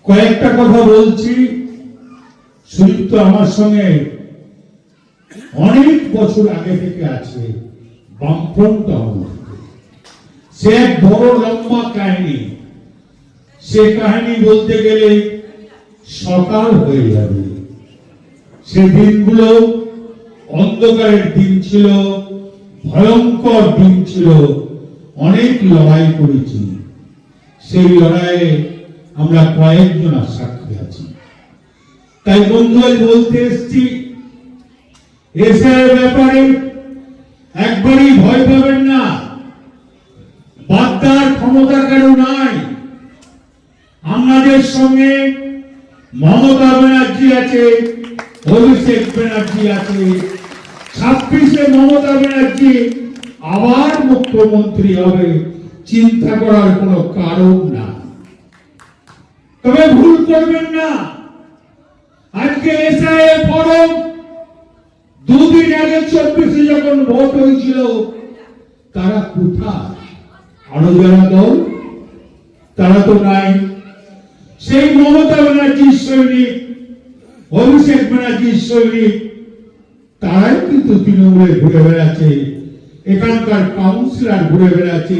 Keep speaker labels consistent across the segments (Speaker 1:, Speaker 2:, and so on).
Speaker 1: কয়েকটা কথা বলছি। সুদীপ তো আমার সঙ্গে অনেক বছর আগে থেকে আছে, বামফ্রন্ট আমল। সে এক বড় লম্বা কাহিনী, সে কাহিনী বলতে গেলে সকাল হয়ে যাবে। সে দিনগুলো অন্ধকারের দিন ছিল, ভয়ঙ্কর দিন ছিল। অনেক লড়াই করেছি, সেই লড়াইয়ে আমরা কয়েকজন সাক্ষী আছি। তাই বন্ধু বলতে এসছি, এসআইয়ের ব্যাপারে একবারই ভয় পাবেন না। বাধ্যার ক্ষমতা কারো নাই। আমাদের সঙ্গে মমতা ব্যানার্জি আছে, অভিষেক ব্যানার্জি আছে। 26-এ মমতা ব্যানার্জি আবার মুখ্যমন্ত্রী হবে, চিন্তা করার কোনো কারণ না। তবে ভুল করবেন না, আজকে এসআইএ ফরম দুদিন আগে 24-এ যখন ভোট হয়েছিল, তারা কোথায়? আরো যারা দল তারা তো নাই। সেই মমতা ব্যানার্জির সৈনিক, অভিষেক ব্যানার্জির সৈনিক, তারাই কিন্তু তৃণমূলে ঘুরে বেড়াচ্ছে, এখানকার কাউন্সিলর ঘুরে বেড়াচ্ছে,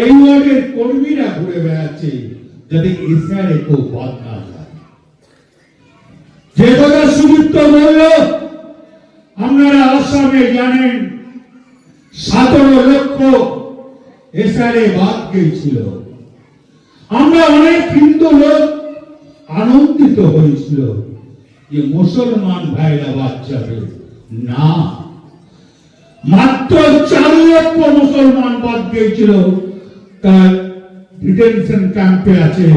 Speaker 1: এই ওয়ার্ডের কর্মীরা ঘুরে বেড়াচ্ছে, যাতে এসআইআর কেউ বাদ না যায়। যে কথা সুযুক্ত বলল, আপনারা আসামে জানেন 17 লক্ষ এসআইআর বাদ গিয়েছিল। আমরা অনেক হিন্দু লোক আনন্দিত হয়েছিল যে মুসলমান ভাইরা বাদ যাবে। না, মাত্র 4 লক্ষ মুসলমান বাদ গিয়েছিল, তার ডিটেনশন ক্যাম্পে আছে।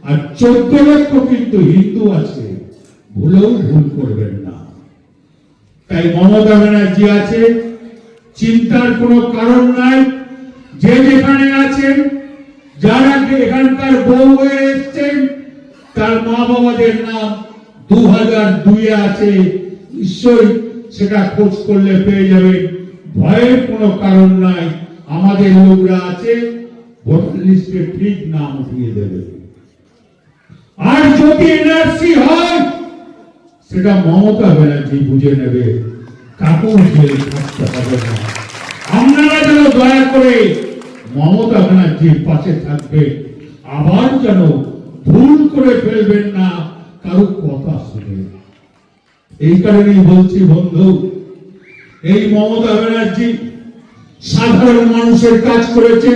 Speaker 1: আর 14 লক্ষ কিন্তু হিন্দু আছে, ভুলেও ভুল করবেন না। তাই মমতা ব্যানার্জি আছে, চিন্তার কোনো কারণ নাই। যে যেখানে আছেন, যারা এখানকার বউ হয়ে এসছেন, তার মা বাবাদের নাম 2002-এ আছে, নিশ্চয়ই সেটা খোঁজ করলে পেয়ে যাবেন। ভয়ের কোনো কারণ নাই। আমাদের লোকরা আছে, ভোটার লিস্টে ঠিক নাম উঠিয়ে দেবে। আর যদি এনআরসি হয়, সেটা মমতা ব্যানার্জি বুঝে নেবে, কাকুর জেল থাকতে হবে না। আপনারা যেন দয়া করে মমতা ব্যানার্জির পাশে থাকবে, আবার যেন ভুল করে ফেলবেন না কারো কথা শুনে। এই কারণেই বলছি বন্ধু, এই মমতা ব্যানার্জি সাধারণ মানুষের কাজ করেছে,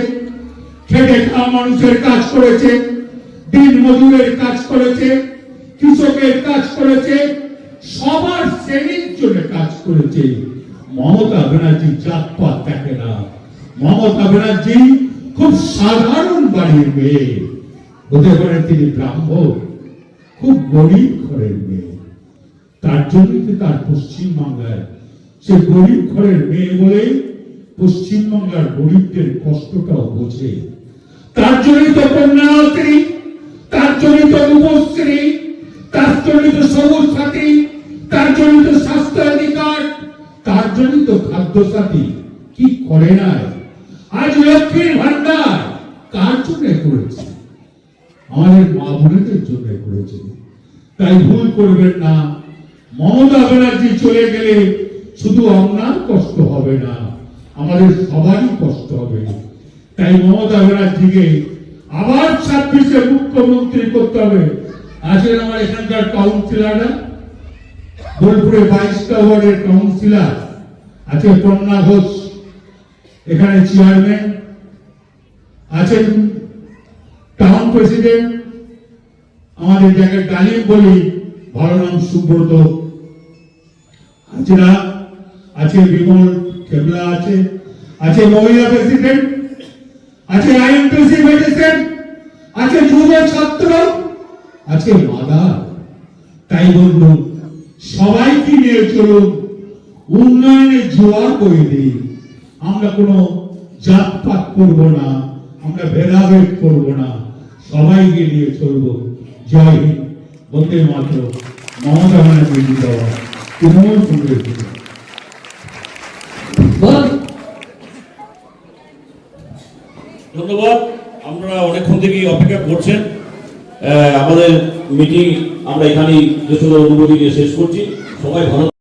Speaker 1: খেটে খাওয়া মানুষের কাজ করেছে, দিন মজুরের কাজ করেছে, কৃষকের কাজ করেছে, সবার শ্রেণীর জন্য কাজ করেছে। মমতা ব্যানার্জি জাতপাত দেখে না। মমতা ব্যানার্জি খুব সাধারণ বাড়ির মেয়ে, হতে পারে তিনি ব্রাহ্মণ, খুব গরিব ঘরের মেয়ে। তার জন্য তার পশ্চিমবাংলায় সে গরিব ঘরের মেয়ে বলে পশ্চিমবাংলার গরিবদের কষ্টটাও বোঝে। তার জন্যই তো কন্যাশ্রী, তার জন্যই তো রূপশ্রী, তার জন্যই তো সবুজ সাথী, তার জন্যই তো স্বাস্থ্য কার্ড, তার জন্যই তো খাদ্য সাথী। কি করে নাই? আজ লক্ষ্মীর ভান্ডার কার জন্য করেছে? আমাদের মা বোনদের জন্য করেছে। তাই ভুল করবেন না। মমতা ব্যানার্জি চলে গেলে শুধু আপনার কষ্ট হবে না, আমাদের সবারই কষ্ট হবে। তাই মমতা ব্যানার্জিকে আবার 26-এ মুখ্যমন্ত্রী করতে হবে। আছেন আমার এখানকার কাউন্সিলররা, বোলপুরে 22টা ওয়ার্ডের কাউন্সিলর আছে। কন্যা ঘোষ এখানে চেয়ারম্যান আছেন, টাউন প্রেসিডেন্ট আমাদের যাকে ডালিম বলি, ভালো নাম সুব্রত হাজরা আছে, বিমল কেবলা আছে, আছে মহিলা প্রেসিডেন্ট আছে, আইএনটিসি মেডিসিন আছে, যুব ছাত্র আছে, মাদার। তাই বলুন, সবাইকে নিয়ে চলুন, উন্নয়নে জোয়ার বয়ে দিই। আমরা কোনো জাতপাত করব না, আমরা ভেদাভেদ করব না, সবাইকে নিয়ে চলব। জয় হিন্দ, বন্দে মাতরম। মমতা ব্যানার্জি জিন্দাবাদ, তৃণমূল কংগ্রেস।
Speaker 2: ধন্যবাদ। আমরা অনেকক্ষণ থেকে অপেক্ষা করছেন, আমাদের মিটিং আমরা এখানেই যে সুন্দর অনুভূতি নিয়ে শেষ করছি। সবাই ভালো